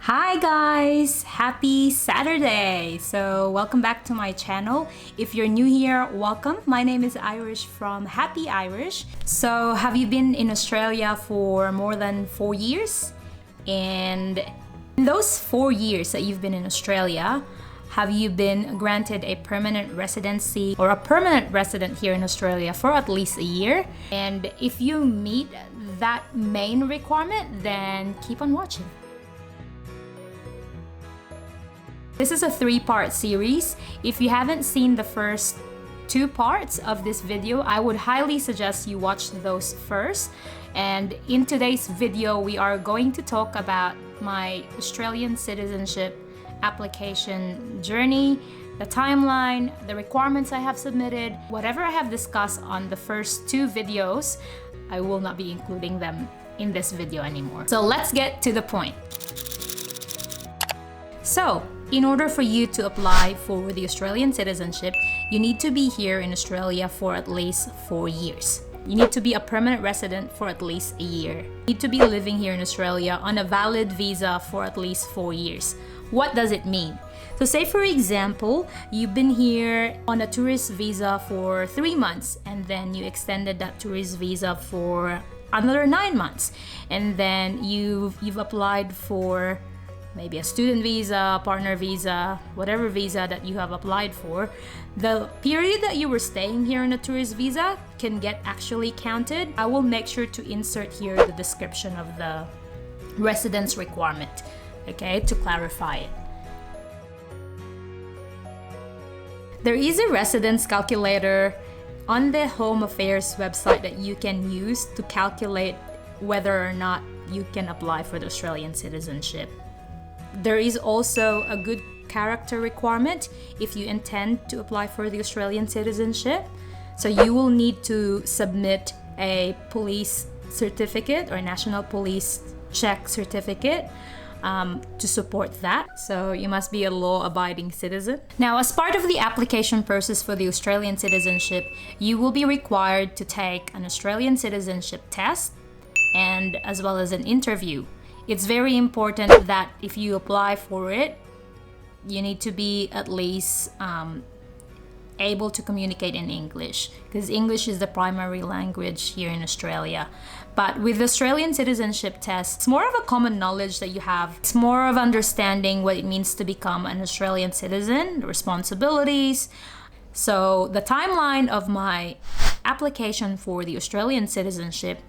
Hi guys! Happy Saturday! So welcome back to my channel. If you're new here, welcome. My name is Irish from Happy Irish. So have you been in Australia for more than 4 years? And in those 4 years that you've been in Australia, have you been granted a permanent residency or a permanent resident here in Australia for at least a year? And if you meet that main requirement, then keep on watching. This is a 3-part series. If you haven't seen the first 2 parts of this video, I would highly suggest you watch those first. And in today's video, we are going to talk about my Australian citizenship application journey, the timeline, the requirements I have submitted. Whatever I have discussed on the first 2 videos, I will not be including them in this video anymore. So let's get to the point. So, in order for you to apply for the Australian citizenship, you need to be here in Australia for at least 4 years. You need to be a permanent resident for at least a year. You need to be living here in Australia on a valid visa for at least 4 years. What does it mean? So say for example, you've been here on a tourist visa for 3 months and then you extended that tourist visa for another 9 months. And then you've applied for maybe a student visa, partner visa, whatever visa that you have applied for. The period that you were staying here on a tourist visa can get actually counted. I will make sure to insert here the description of the residence requirement, okay, to clarify it. There is a residence calculator on the Home Affairs website that you can use to calculate whether or not you can apply for the Australian citizenship. There is also a good character requirement if you intend to apply for the Australian citizenship. So you will need to submit a police certificate or national police check certificate to support that. So you must be a law-abiding citizen. Now, as part of the application process for the Australian citizenship, you will be required to take an Australian citizenship test and as well as an interview. It's very important that if you apply for it, you need to be at least able to communicate in English, because English is the primary language here in Australia. But with the Australian citizenship test, it's more of a common knowledge that you have. It's more of understanding what it means to become an Australian citizen, the responsibilities. So the timeline of my application for the Australian citizenship,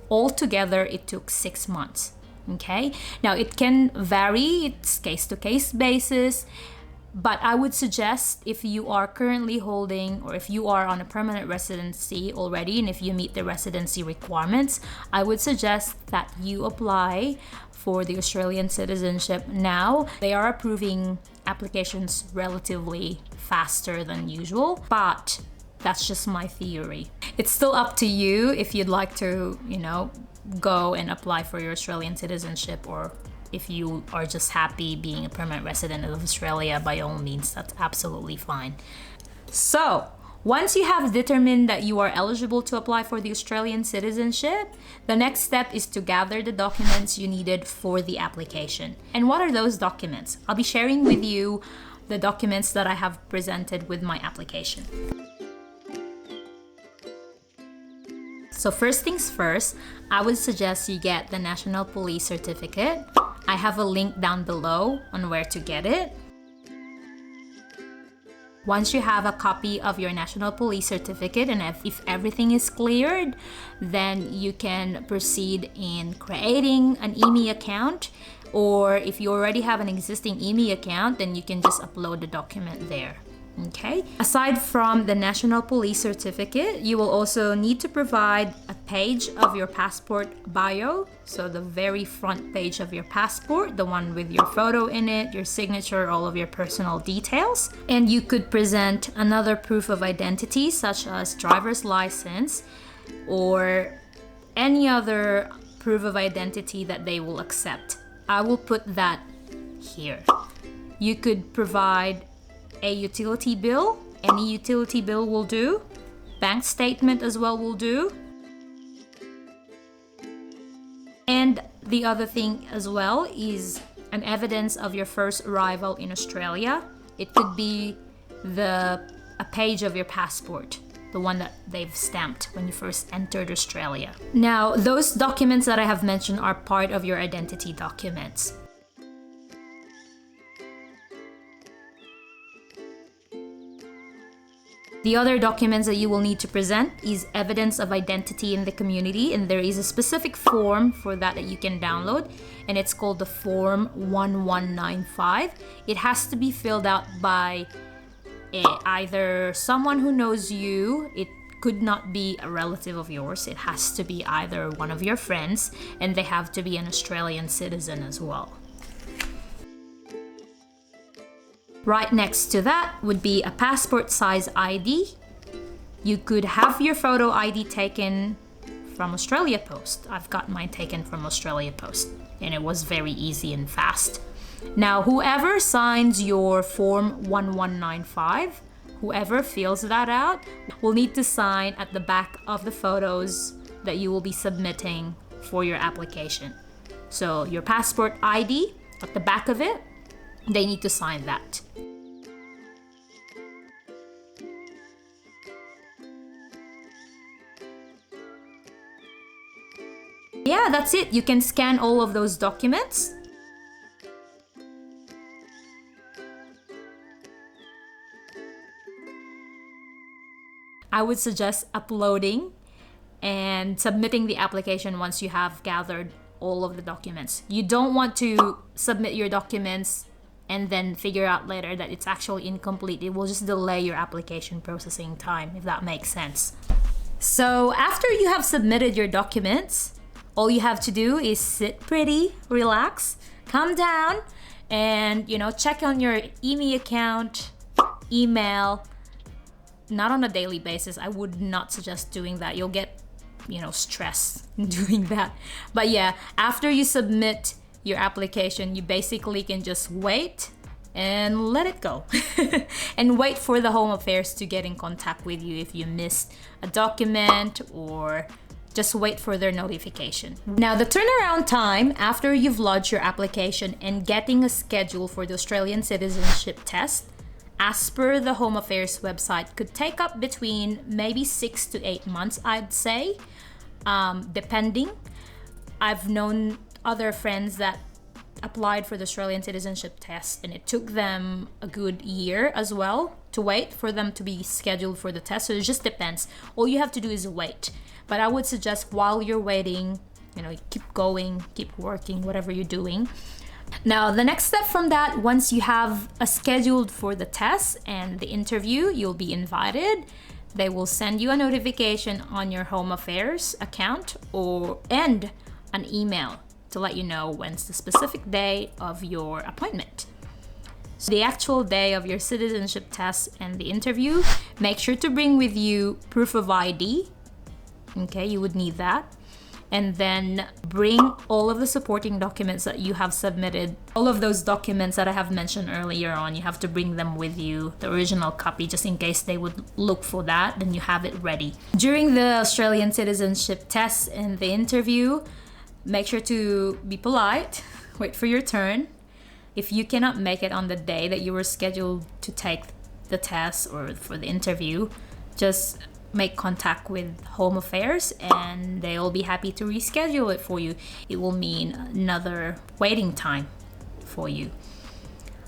altogether it took 6 months. Okay, now it can vary, it's case-to-case basis, but I would suggest if you are currently holding or if you are on a permanent residency already and if you meet the residency requirements, I would suggest that you apply for the Australian citizenship now. They are approving applications relatively faster than usual, but that's just my theory. It's still up to you if you'd like to, go and apply for your Australian citizenship, or if you are just happy being a permanent resident of Australia, by all means, that's absolutely fine. So, once you have determined that you are eligible to apply for the Australian citizenship, the next step is to gather the documents you needed for the application. And what are those documents? I'll be sharing with you the documents that I have presented with my application. So first things first, I would suggest you get the National Police Certificate. I have a link down below on where to get it. Once you have a copy of your National Police Certificate and if everything is cleared, then you can proceed in creating an EMI account, or if you already have an existing EMI account, then you can just upload the document there. Okay. Aside from the National Police Certificate, you will also need to provide a page of your passport bio. So the very front page of your passport, the one with your photo in it, your signature, all of your personal details. And you could present another proof of identity, such as driver's license or any other proof of identity that they will accept. I will put that here. You could provide a utility bill. Any utility bill will do. Bank statement as well will do. And the other thing as well is an evidence of your first arrival in Australia. It could be a page of your passport, the one that they've stamped when you first entered Australia. Now, those documents that I have mentioned are part of your identity documents. The other documents that you will need to present is evidence of identity in the community, and there is a specific form for that you can download, and it's called the Form 1195. It has to be filled out by either someone who knows you. It could not be a relative of yours. It has to be either one of your friends, and they have to be an Australian citizen as well. Right next to that would be a passport size ID. You could have your photo ID taken from Australia Post. I've got mine taken from Australia Post, and it was very easy and fast. Now, whoever signs your Form 1195, whoever fills that out, will need to sign at the back of the photos that you will be submitting for your application. So your passport ID, at the back of it, they need to sign that. Yeah, that's it. You can scan all of those documents. I would suggest uploading and submitting the application once you have gathered all of the documents. You don't want to submit your documents and then figure out later that it's actually incomplete. It will just delay your application processing time, if that makes sense. So after you have submitted your documents, all you have to do is sit pretty, relax, calm down, and check on your EMI account, email. Not on a daily basis. I would not suggest doing that. You'll get, stress doing that. But yeah, after you submit your application, you basically can just wait and let it go. And wait for the Home Affairs to get in contact with you if you missed a document, or just wait for their notification. Now, the turnaround time after you've lodged your application and getting a schedule for the Australian citizenship test, as per the Home Affairs website, could take up between maybe 6 to 8 months, I'd say, depending. I've known other friends that applied for the Australian citizenship test, and it took them a good year as well to wait for them to be scheduled for the test. So it just depends. All you have to do is wait. But I would suggest while you're waiting, keep going, keep working, whatever you're doing. Now, the next step from that, once you have a scheduled for the test and the interview, you'll be invited. They will send you a notification on your Home Affairs account and an email to let you know when's the specific day of your appointment. So the actual day of your citizenship test and the interview, make sure to bring with you proof of ID. Okay, you would need that. And then bring all of the supporting documents that you have submitted. All of those documents that I have mentioned earlier on, you have to bring them with you, the original copy, just in case they would look for that, then you have it ready. During the Australian citizenship test and the interview, make sure to be polite, wait for your turn. If you cannot make it on the day that you were scheduled to take the test or for the interview, just make contact with Home Affairs and they'll be happy to reschedule it for you. It will mean another waiting time for you.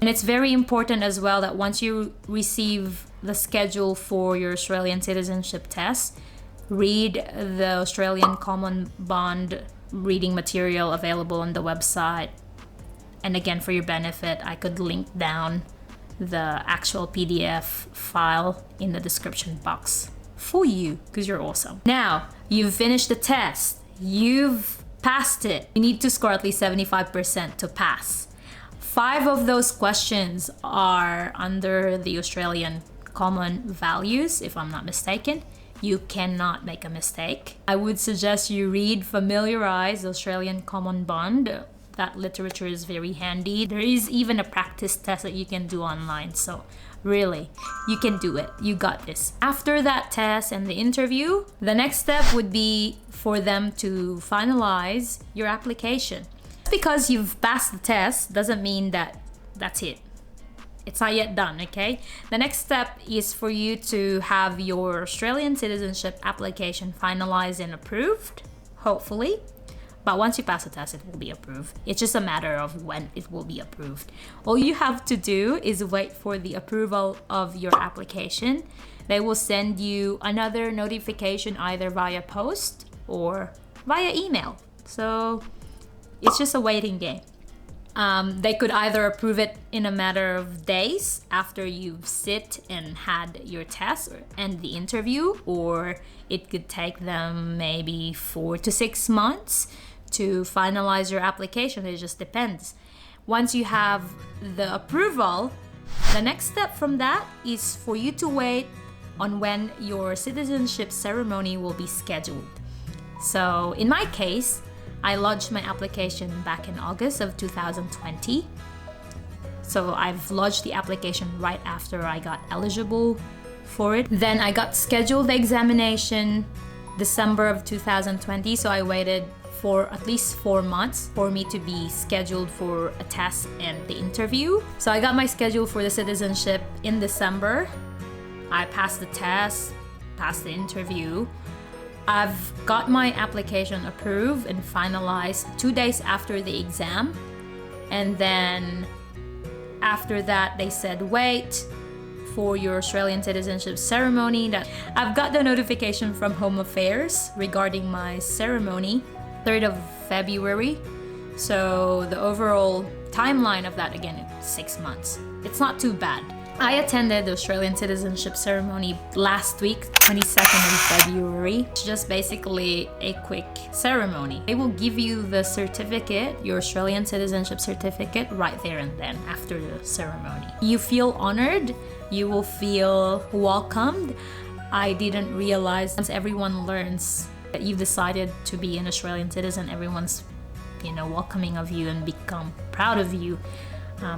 And it's very important as well that once you receive the schedule for your Australian citizenship test, read the Australian Common Bond reading material available on the website. And again, for your benefit, I could link down the actual PDF file in the description box for you, because you're awesome. Now, you've finished the test. You've passed it. You need to score at least 75% to pass. 5 of those questions are under the Australian Common Values, if I'm not mistaken. You cannot make a mistake. I would suggest you familiarize the Australian Common Bond. That literature is very handy. There is even a practice test that you can do online. So really, you can do it. You got this. After that test and the interview, the next step would be for them to finalize your application. Because you've passed the test doesn't mean that that's it. It's not yet done, okay? The next step is for you to have your Australian citizenship application finalized and approved, hopefully. But once you pass the test, it will be approved. It's just a matter of when it will be approved. All you have to do is wait for the approval of your application. They will send you another notification either via post or via email. So it's just a waiting game. They could either approve it in a matter of days after you've sit and had your test and the interview, or it could take them maybe 4 to 6 months to finalize your application. It just depends. Once you have the approval, the next step from that is for you to wait on when your citizenship ceremony will be scheduled. So in my case, I lodged my application back in August of 2020. So I've lodged the application right after I got eligible for it. Then I got scheduled the examination December of 2020. So I waited for at least 4 months for me to be scheduled for a test and the interview. So I got my schedule for the citizenship in December. I passed the test, passed the interview. I've got my application approved and finalized 2 days after the exam. And then after that, they said, wait for your Australian Citizenship Ceremony. That I've got the notification from Home Affairs regarding my ceremony, 3rd of February. So the overall timeline of that, again, is 6 months. It's not too bad. I attended the Australian Citizenship Ceremony last week, 22nd of February. It's just basically a quick ceremony. They will give you the certificate, your Australian Citizenship Certificate, right there and then after the ceremony. You feel honored, you will feel welcomed. I didn't realize once everyone learns that you've decided to be an Australian citizen, everyone's, welcoming of you and become proud of you.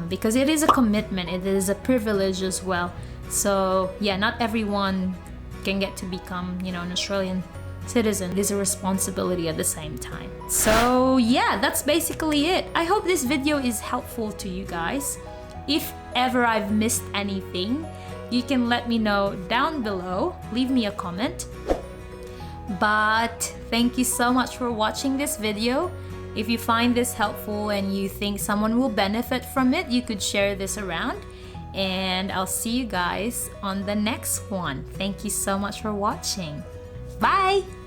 Because it is a commitment, it is a privilege as well. So yeah, not everyone can get to become, an Australian citizen. It is a responsibility at the same time. So yeah, that's basically it. I hope this video is helpful to you guys. If ever I've missed anything, you can let me know down below. Leave me a comment. But thank you so much for watching this video. If you find this helpful and you think someone will benefit from it, you could share this around. And I'll see you guys on the next one. Thank you so much for watching. Bye!